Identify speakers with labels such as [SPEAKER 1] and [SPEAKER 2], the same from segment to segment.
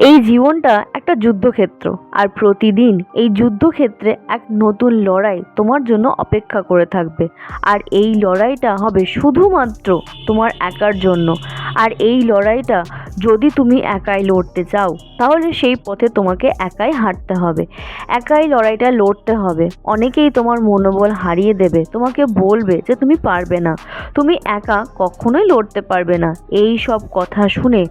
[SPEAKER 1] এই জীবনটা একটা যুদ্ধক্ষেত্র, আর প্রতিদিন এই যুদ্ধক্ষেত্রে এক নতুন লড়াই তোমার জন্য অপেক্ষা করে থাকবে। আর এই লড়াইটা হবে শুধুমাত্র তোমার একার জন্য। আর এই লড়াইটা যদি তুমি একাই লড়তে চাও, তাহলে সেই পথে তোমাকে একাই হাঁটতে হবে, একাই লড়াইটা লড়তে হবে। অনেকেই তোমার মনোবল হারিয়ে দেবে, তোমাকে বলবে যে তুমি পারবে না, তুমি একা কখনোই লড়তে পারবে না। এই সব কথা শুনে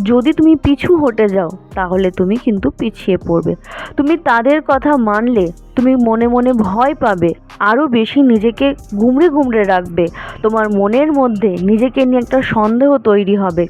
[SPEAKER 1] যদি তুমি পিছু হটে যাও, তাহলে তুমি কিন্তু পিছিয়ে পড়বে। তুমি তাদের কথা মানলে তুমি মনে মনে ভয় পাবে, আরও বেশি নিজেকে গুমড়ে গুমড়ে রাখবে। তোমার মনের মধ্যে নিজেকে নিয়ে একটা সন্দেহ তৈরি হবে।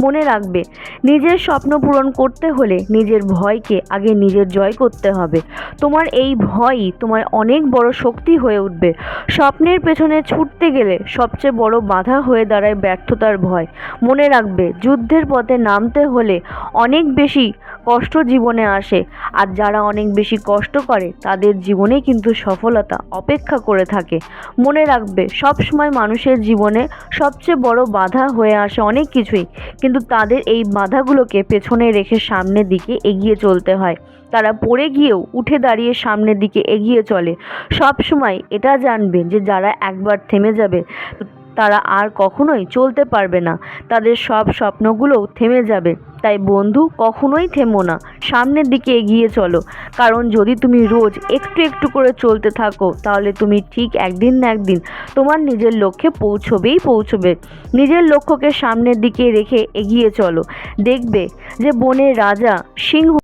[SPEAKER 1] মনে রাখবে, নিজের স্বপ্ন পূরণ করতে হলে নিজের ভয়কে আগে নিজের জয় করতে হবে। তোমার এই ভয়ই তোমার অনেক বড় শক্তি হয়ে উঠবে। স্বপ্নের পেছনে ছুটতে গেলে সবচেয়ে বড় বাধা হয়ে দাঁড়ায় ব্যর্থতার ভয়। মনে রাখবে, যুদ্ধের পথে নামতে হলে অনেক বেশি কষ্ট জীবনে আসে, আর যারা অনেক বেশি কষ্ট করে তাদের জীবনে কিন্তু সফলতা অপেক্ষা করে থাকে। মনে রাখবে, সবসময় মানুষের জীবনে সবচেয়ে বড় বাধা হয়ে আসে অনেক কিছুই, কিন্তু তাদের এই বাধাগুলোকে পেছনে রেখে সামনের দিকে এগিয়ে চলতে হয়। তারা পড়ে গিয়েও উঠে দাঁড়িয়ে সামনের দিকে এগিয়ে চলে। সব সময় এটা জানবে যে যারা একবার থেমে যাবে তারা আর কখনোই চলতে পারবে না, তাদের সব স্বপ্নগুলোও থেমে যাবে। তাই বন্ধু, কখনোই থেমো না, সামনের দিকে এগিয়ে চলো। কারণ যদি তুমি রোজ একটু একটু করে চলতে থাকো, তাহলে তুমি ঠিক একদিন না একদিন তোমার নিজের লক্ষ্যে পৌঁছবে। নিজের লক্ষ্যকে সামনের দিকে রেখে এগিয়ে চলো। দেখবে যে বনের রাজা সিংহ